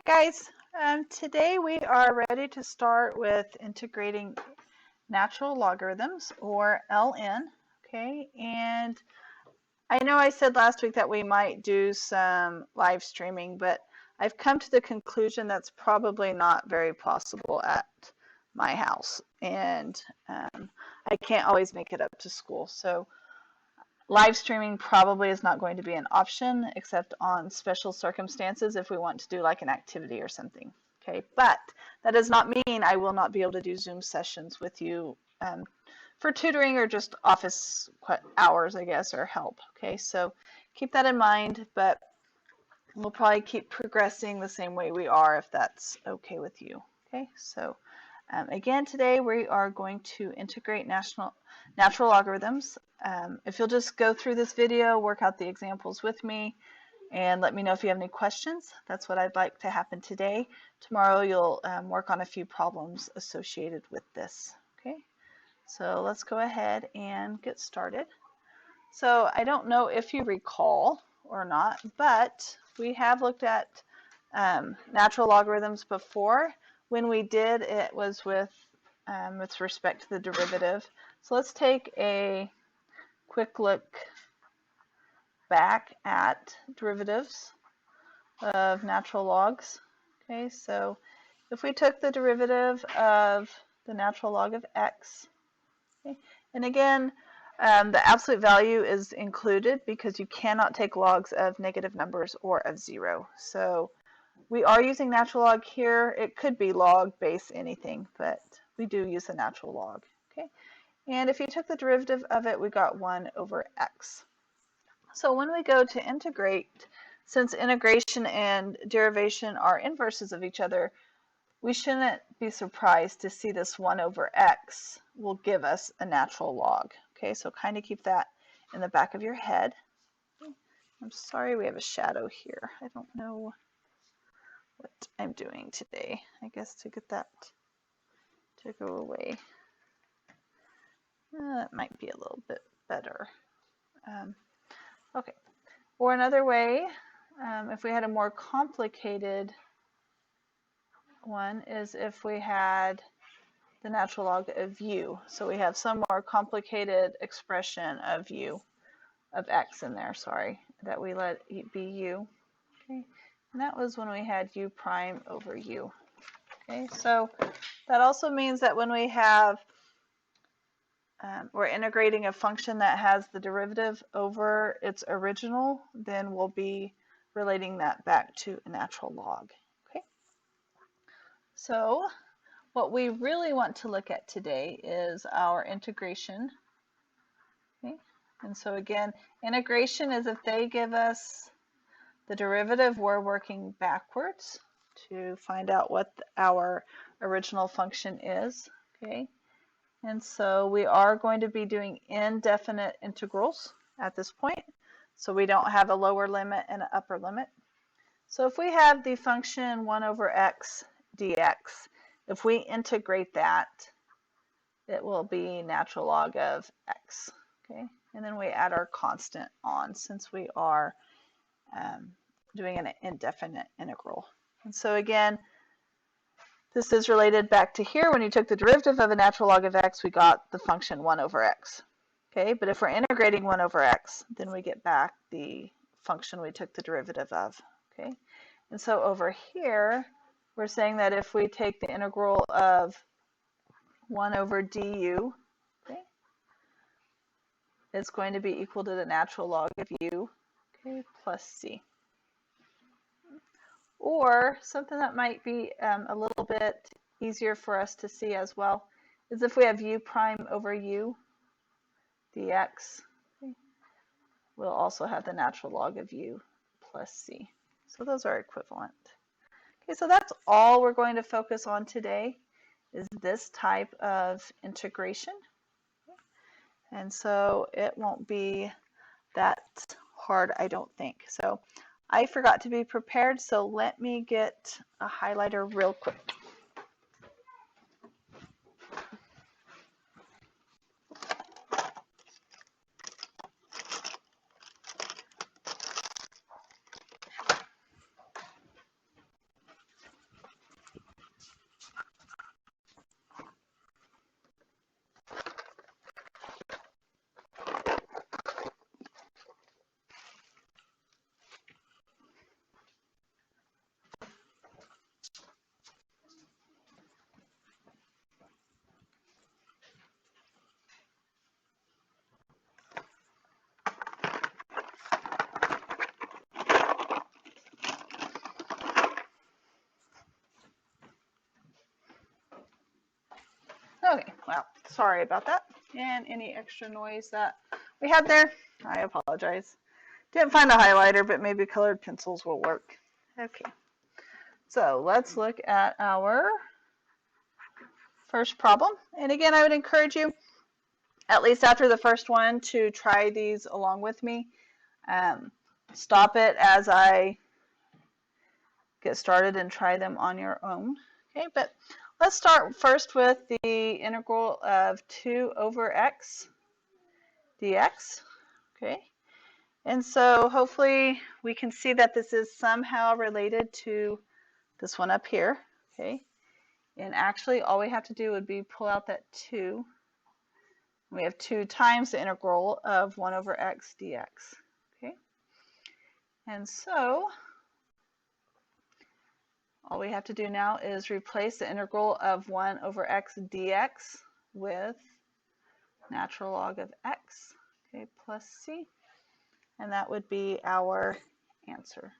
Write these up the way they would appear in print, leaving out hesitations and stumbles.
Guys, today we are ready to start with integrating natural logarithms, or LN. Okay, and I know I said last week that we might do some live streaming, but I've come to the conclusion that's probably not very possible at my house, and I can't always make it up to school. So live streaming probably is not going to be an option except on special circumstances if we want to do like an activity or something. Okay, but that does not mean I will not be able to do Zoom sessions with you for tutoring or just office hours, I guess, or help. Okay, so keep that in mind, but we'll probably keep progressing the same way we are if that's okay with you. Okay, so again, today we are going to integrate natural logarithms. If you'll just go through this video, work out the examples with me, and let me know if you have any questions. That's what I'd like to happen today. Tomorrow you'll work on a few problems associated with this. Okay, so let's go ahead and get started. So I don't know if you recall or not, but we have looked at natural logarithms before. When we did, it was with respect to the derivative. So let's take a quick look back at derivatives of natural logs. Okay, so if we took the derivative of the natural log of x, okay, and again, the absolute value is included because you cannot take logs of negative numbers or of 0. So we are using natural log here. It could be log, base, anything, but we do use a natural log. Okay, and if you took the derivative of it, we got 1 over x. So when we go to integrate, since integration and derivation are inverses of each other, we shouldn't be surprised to see this 1 over x will give us a natural log. Okay, so kind of keep that in the back of your head. I'm sorry we have a shadow here. I don't know what I'm doing today. I guess to get that to go away. That might be a little bit better. Okay, or another way, if we had a more complicated one, is if we had the natural log of u. So we have some more complicated expression of u, of x in there, sorry, that we let be u. Okay, and that was when we had u prime over u. Okay, so that also means that when we have, we're integrating a function that has the derivative over its original, then we'll be relating that back to a natural log. Okay, so what we really want to look at today is our integration. Okay, and so again, integration is if they give us the derivative, we're working backwards to find out what our original function is. Okay, and so we are going to be doing indefinite integrals at this point. So we don't have a lower limit and an upper limit. So if we have the function 1 over x dx, if we integrate that, it will be natural log of x. Okay, and then we add our constant on since we are doing an indefinite integral. And so again, this is related back to here. When you took the derivative of a natural log of x, we got the function 1 over x. Okay, but if we're integrating 1 over x, then we get back the function we took the derivative of. Okay, and so over here, we're saying that if we take the integral of 1 over du, okay, it's going to be equal to the natural log of u, okay, plus c. Or something that might be a little bit easier for us to see as well is if we have u prime over u dx, okay, we'll also have the natural log of u plus c. So those are equivalent. Okay, so that's all we're going to focus on today is this type of integration. And so it won't be that hard, I don't think. So I forgot to be prepared, so let me get a highlighter real quick. Sorry about that. And any extra noise that we had there, I apologize. Didn't find a highlighter, but maybe colored pencils will work. Okay, so let's look at our first problem. And again, I would encourage you, at least after the first one, to try these along with me. Stop it as I get started and try them on your own. Okay, but let's start first with the integral of 2 over x dx. Okay, and so hopefully we can see that this is somehow related to this one up here. Okay, and actually all we have to do would be pull out that 2. We have 2 times the integral of 1 over x dx. Okay, and so all we have to do now is replace the integral of 1 over x dx with natural log of x, okay, plus c, and that would be our answer.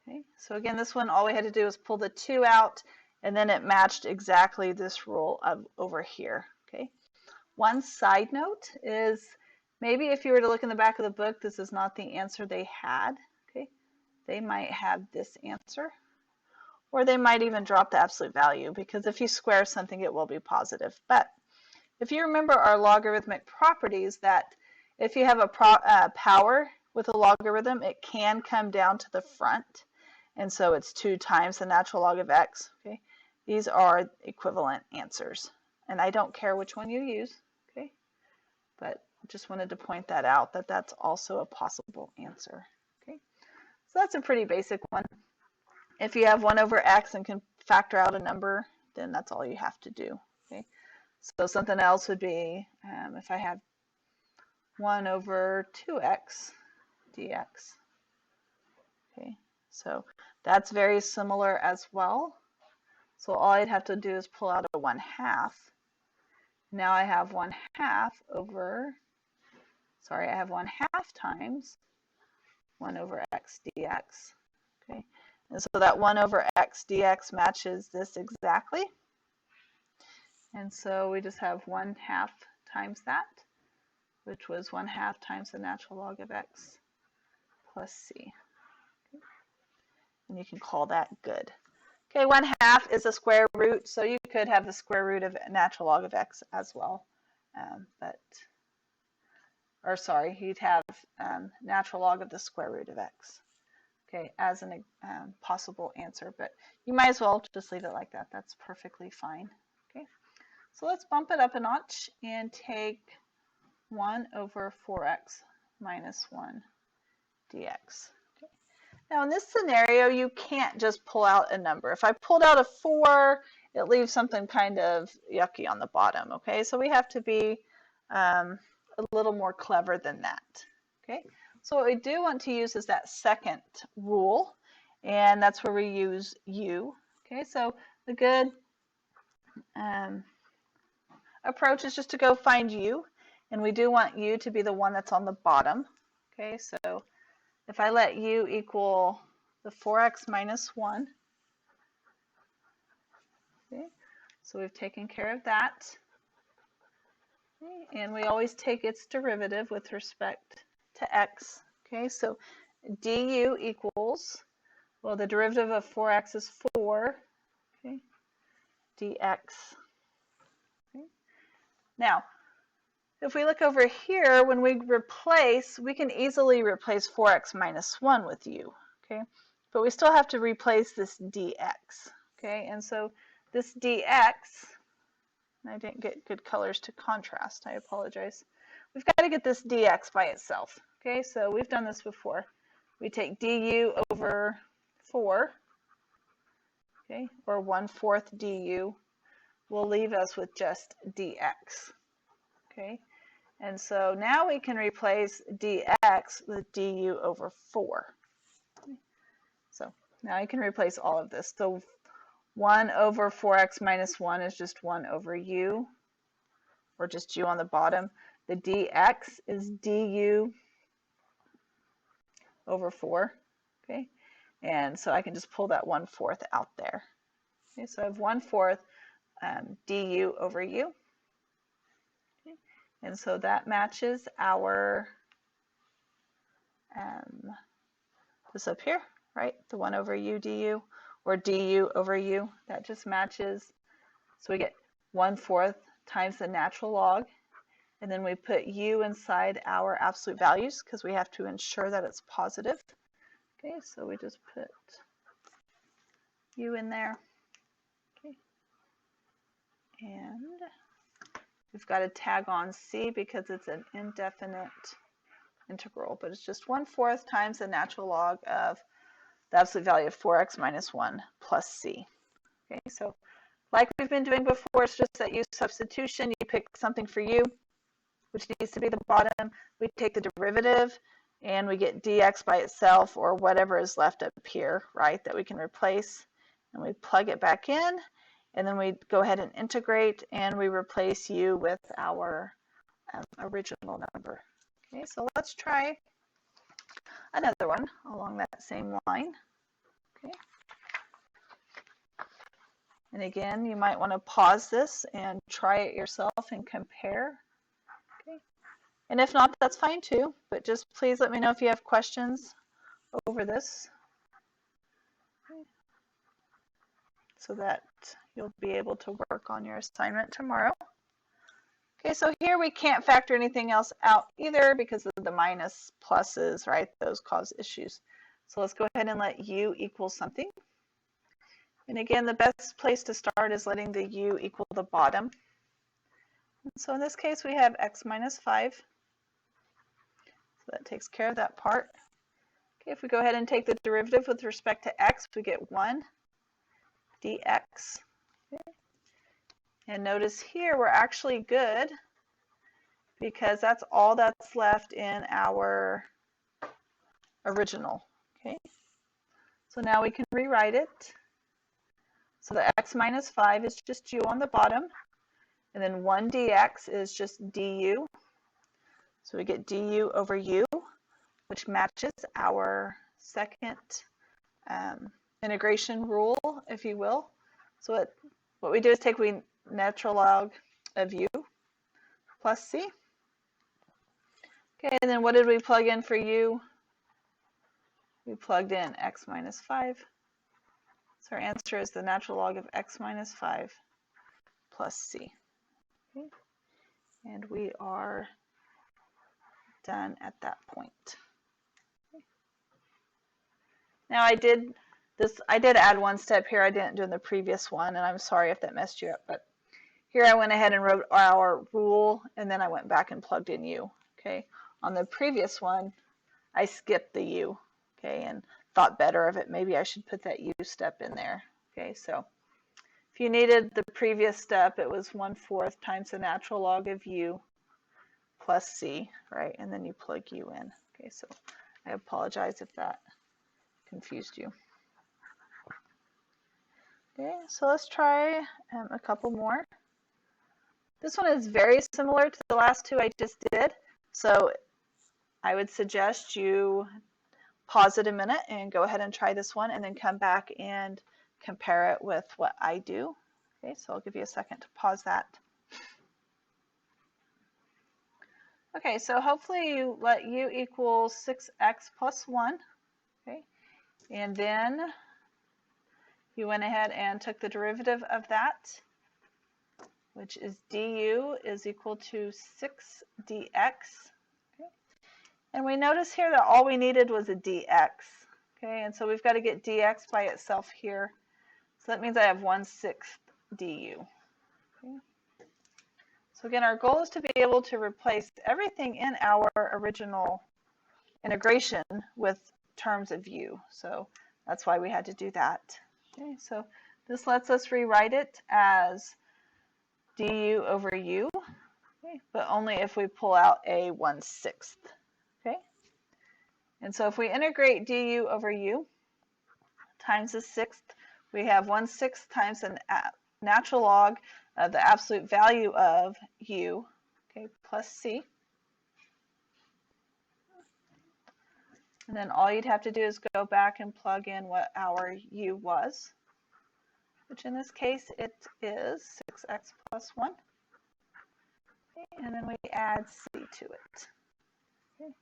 Okay, so again, this one, all we had to do was pull the 2 out, and then it matched exactly this rule of over here. Okay. One side note is maybe if you were to look in the back of the book, this is not the answer they had. Okay, they might have this answer, or they might even drop the absolute value, because if you square something, it will be positive. But if you remember our logarithmic properties, that if you have a power with a logarithm, it can come down to the front, and so it's 2 times the natural log of x. Okay, these are equivalent answers, and I don't care which one you use. Okay, but just wanted to point that out, that that's also a possible answer. Okay, so that's a pretty basic one. If you have 1 over x and can factor out a number, then that's all you have to do. Okay, so something else would be if I have 1 over 2x dx. Okay, so that's very similar as well. So all I'd have to do is pull out a 1/2. Now I have 1/2 over, sorry, I have 1/2 times 1 over x dx. Okay, and so that 1 over x dx matches this exactly. And so we just have 1/2 times that, which was 1/2 times the natural log of x plus c. Okay. And you can call that good. Okay, 1/2 is a square root, so you could have the square root of natural log of x as well. You'd have natural log of the square root of x. Okay, as a possible answer, but you might as well just leave it like that. That's perfectly fine. Okay, so let's bump it up a notch and take 1 over 4x minus 1 dx. Okay. Now in this scenario, you can't just pull out a number. If I pulled out a 4, it leaves something kind of yucky on the bottom. Okay, so we have to be a little more clever than that. Okay, so what we do want to use is that second rule, and that's where we use u. Okay, so the good approach is just to go find u, and we do want u to be the one that's on the bottom. Okay, so if I let u equal the 4x minus 1, okay, so we've taken care of that. Okay, and we always take its derivative with respect to x. Okay, so du equals, well, the derivative of 4x is 4, okay, dx. Okay. Now, if we look over here, when we replace, we can easily replace 4x minus 1 with u, okay? But we still have to replace this dx, okay? And so this dx, I didn't get good colors to contrast, I apologize. We've got to get this dx by itself, okay? So we've done this before. We take du over 4, okay, or 1/4 du, will leave us with just dx, okay? And so now we can replace dx with du over 4. So now you can replace all of this. So 1 over 4x minus 1 is just 1 over u, or just u on the bottom. The dx is du over 4. Okay, and so I can just pull that 1/4 out there. Okay, so I have 1/4 du over u. And so that matches our, this up here, right? The 1 over u du, or du over u, that just matches. So we get 1/4 times the natural log, and then we put u inside our absolute values because we have to ensure that it's positive. Okay, so we just put u in there. Okay, and we've got to tag on c because it's an indefinite integral, but it's just 1/4 times the natural log of the absolute value of 4x minus 1 plus c. Okay, so like we've been doing before, it's just that u substitution. You pick something for u, which needs to be the bottom. We take the derivative, and we get dx by itself, or whatever is left up here, right, that we can replace. And we plug it back in, and then we go ahead and integrate, and we replace u with our original number. Okay, so let's try another one along that same line. Okay. And again, you might want to pause this and try it yourself and compare. Okay. And if not, that's fine too, but just please let me know if you have questions over this, okay, so that you'll be able to work on your assignment tomorrow. Okay, so here we can't factor anything else out either because of the minus pluses, right? Those cause issues. So let's go ahead and let u equal something. And again, the best place to start is letting the u equal the bottom. And so in this case, we have x minus 5. So that takes care of that part. Okay, if we go ahead and take the derivative with respect to x, we get 1 dx. Okay. And notice here we're actually good because that's all that's left in our original. Okay. So now we can rewrite it. So the x minus 5 is just u on the bottom, and then 1 dx is just du. So we get du over u, which matches our second integration rule, if you will. So what we do is take natural log of u plus c. Okay, and then what did we plug in for u? We plugged in x minus 5. So our answer is the natural log of x minus 5 plus c. Okay. And we are done at that point. Okay. Now I did add one step here I didn't do in the previous one, and I'm sorry if that messed you up, but here I went ahead and wrote our rule, and then I went back and plugged in u. Okay. On the previous one, I skipped the u, okay, and thought better of it. Maybe I should put that u step in there. Okay, so if you needed the previous step, it was 1/4 times the natural log of u plus c, right? And then you plug u in. Okay, so I apologize if that confused you. Okay, so let's try a couple more. This one is very similar to the last two I just did, so I would suggest you pause it a minute and go ahead and try this one, and then come back and compare it with what I do. Okay, so I'll give you a second to pause that. Okay, so hopefully you let u equal 6x plus 1. Okay, and then you went ahead and took the derivative of that, which is du is equal to 6 dx. Okay, and we notice here that all we needed was a dx. Okay, and so we've got to get dx by itself here. So that means I have 1/6 du. Okay. So again, our goal is to be able to replace everything in our original integration with terms of u. So that's why we had to do that. Okay, so this lets us rewrite it as du over u, okay, but only if we pull out a 1/6. Okay, and so if we integrate du over u times the sixth, we have 1/6 times the natural log of the absolute value of u, okay, plus c. And then all you'd have to do is go back and plug in what our u was, which in this case it is 6x plus 1. Okay, and then we add c to it. Okay.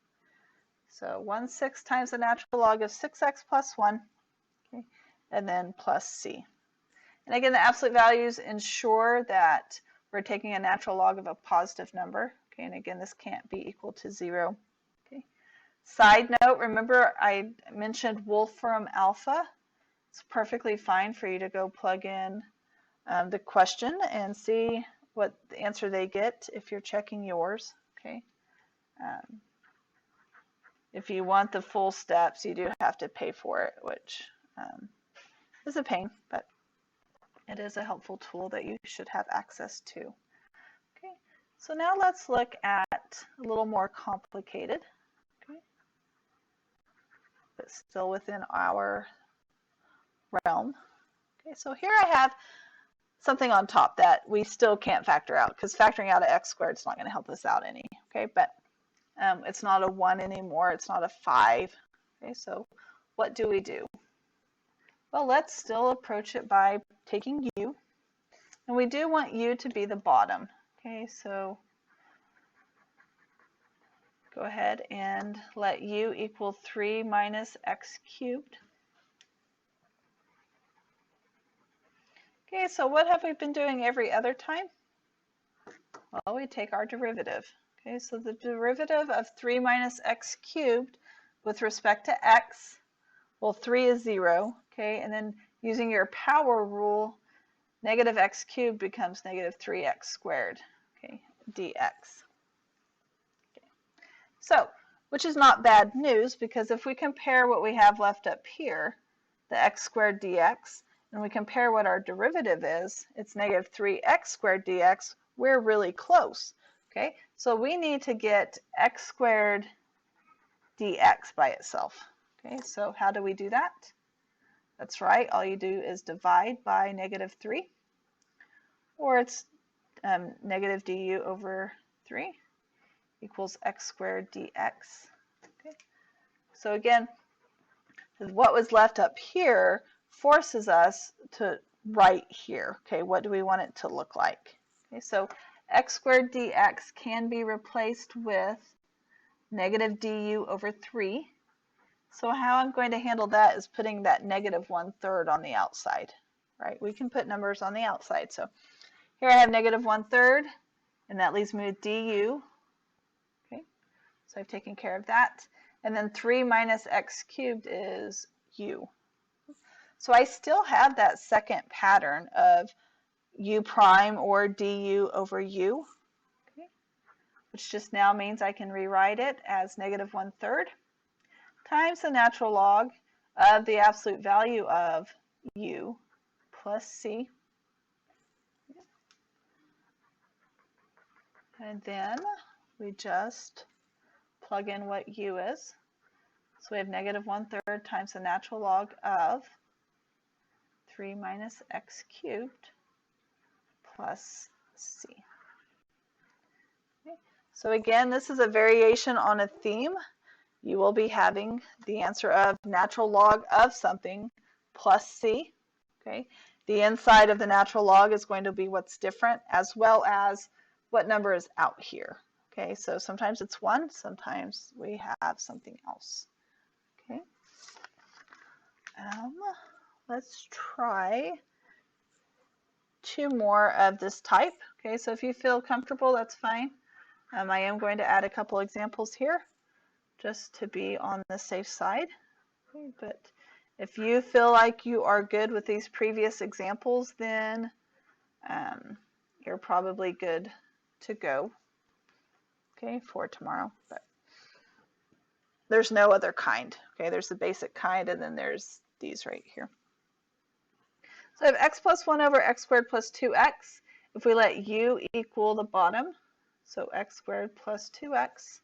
So 1/6 times the natural log of 6x plus 1, okay, and then plus c. And again, the absolute values ensure that we're taking a natural log of a positive number. Okay, and again, this can't be equal to 0. Okay. Side note, remember I mentioned Wolfram alpha. It's perfectly fine for you to go plug in the question and see what the answer they get if you're checking yours. Okay. If you want the full steps, you do have to pay for it, which is a pain, but it is a helpful tool that you should have access to. Okay, so now let's look at a little more complicated, okay, but still within our realm. Okay, so here I have something on top that we still can't factor out because factoring out a x squared is not going to help us out any. Okay, but it's not a 1 anymore. It's not a 5. Okay, so what do we do? Well, let's still approach it by taking u, and we do want u to be the bottom. Okay, so go ahead and let u equal 3 minus x cubed. Okay, so what have we been doing every other time? Well, we take our derivative. Okay, so the derivative of 3 minus x cubed with respect to x, well, 3 is 0, okay, and then using your power rule, negative x cubed becomes negative 3x squared, okay, dx. Okay. So, which is not bad news, because if we compare what we have left up here, the x squared dx, and we compare what our derivative is, it's negative 3x squared dx, we're really close. Okay, so we need to get x squared dx by itself. Okay, so how do we do that? That's right, all you do is divide by negative 3, or it's negative du over 3 equals x squared dx. Okay, so again, what was left up here forces us to write here. Okay, what do we want it to look like? Okay, so x squared dx can be replaced with negative du over 3. So how I'm going to handle that is putting that negative 1/3 on the outside, right? We can put numbers on the outside. So here I have negative 1/3, and that leaves me with du. Okay, so I've taken care of that. And then 3 minus x cubed is u. So I still have that second pattern of u prime or du over u, okay, which just now means I can rewrite it as negative 1/3 times the natural log of the absolute value of u plus c. And then we just plug in what u is. So we have negative 1/3 times the natural log of 3 minus x cubed plus c. Okay. So again, this is a variation on a theme. You will be having the answer of natural log of something plus c. Okay. The inside of the natural log is going to be what's different, as well as what number is out here. Okay, so sometimes it's 1, sometimes we have something else. Okay. Let's try 2 more of this type. Okay, so if you feel comfortable, that's fine. I am going to add a couple examples here just to be on the safe side. Okay, but if you feel like you are good with these previous examples, then you're probably good to go, okay, for tomorrow. But there's no other kind. Okay, there's the basic kind, and then there's these right here. So I have x plus 1 over x squared plus 2x. If we let u equal the bottom, so x squared plus 2x,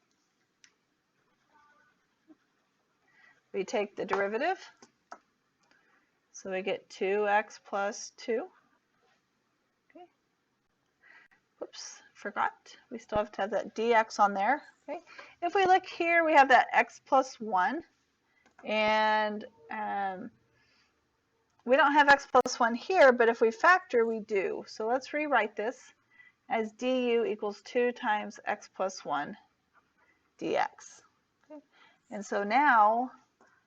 we take the derivative. So we get 2x plus 2. Okay. Whoops, forgot. We still have to have that dx on there. Okay. If we look here, we have that x plus 1. And we don't have x plus 1 here, but if we factor, we do. So let's rewrite this. as du equals 2 times x plus 1 dx. Okay. And so now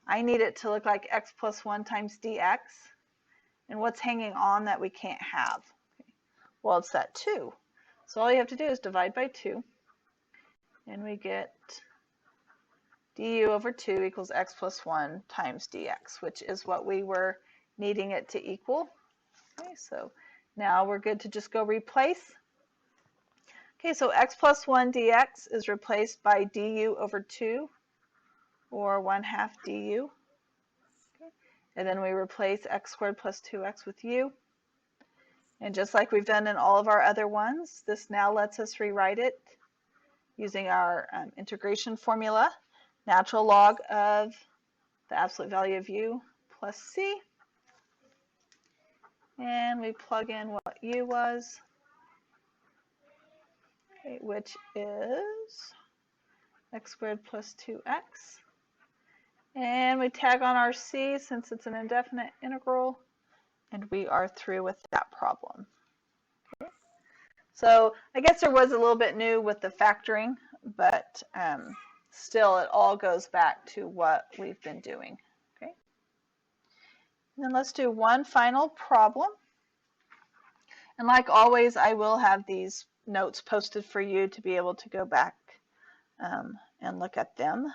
I need it to look like x plus 1 times dx. And what's hanging on that we can't have? Okay. Well, it's that 2. So all you have to do is divide by 2. And we get du over 2 equals x plus 1 times dx, which is what we were needing it to equal. Okay, so now we're good to just go replace. Okay, so x plus 1 dx is replaced by du over 2, or 1/2 du. Okay. And then we replace x squared plus 2x with u. And just like we've done in all of our other ones, this now lets us rewrite it using our integration formula, natural log of the absolute value of u plus c. And we plug in what u was, okay, which is x squared plus 2x. And we tag on our c since it's an indefinite integral, and we are through with that problem. Okay. So I guess there was a little bit new with the factoring, but still it all goes back to what we've been doing. Okay. And then let's do one final problem. And like always, I will have these notes posted for you to be able to go back and look at them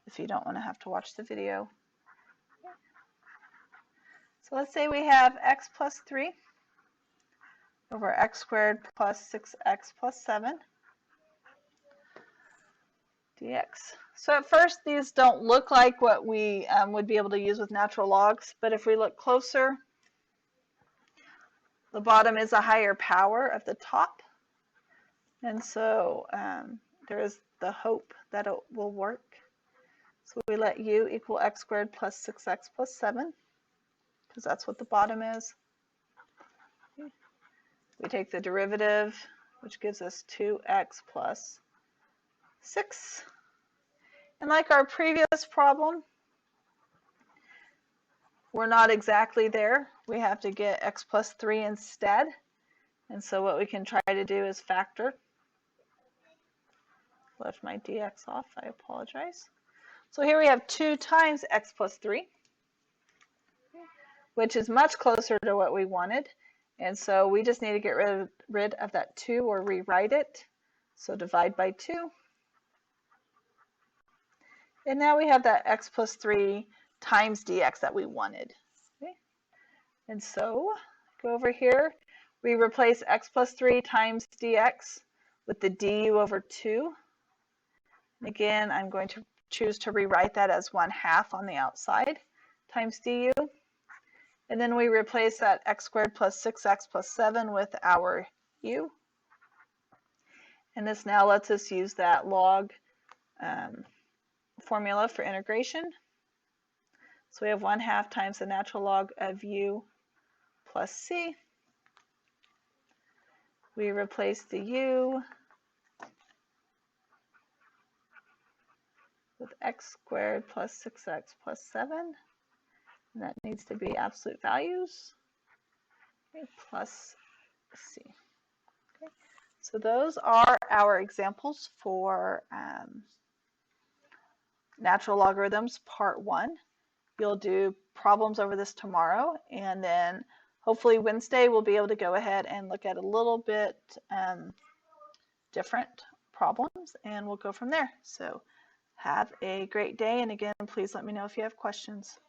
if you don't want to have to watch the video. So let's say we have x plus 3 over x squared plus 6x plus 7 dx. So at first these don't look like what we would be able to use with natural logs, but if we look closer, the bottom is a higher power of the top, and so there is the hope that it will work. So we let u equal x squared plus 6x plus 7, because that's what the bottom is. We take the derivative, which gives us 2x plus 6. And like our previous problem, we're not exactly there. We have to get x plus 3 instead. And so what we can try to do is factor. Left my dx off, I apologize. So here we have 2 times x plus 3, which is much closer to what we wanted. And so we just need to get rid of that 2 or rewrite it. So divide by 2. And now we have that x plus 3 times dx that we wanted. Okay. And so go over here. We replace x plus 3 times dx with the du over 2. And again, I'm going to choose to rewrite that as 1/2 on the outside times du. And then we replace that x squared plus 6x plus 7 with our u. And this now lets us use that log formula for integration. So we have 1/2 times the natural log of u plus c. We replace the u with x squared plus 6x plus 7. And that needs to be absolute values. Okay, plus c. Okay. So those are our examples for natural logarithms part 1. You'll do problems over this tomorrow, and then hopefully Wednesday we'll be able to go ahead and look at a little bit different problems, and we'll go from there. So have a great day, and again, please let me know if you have questions.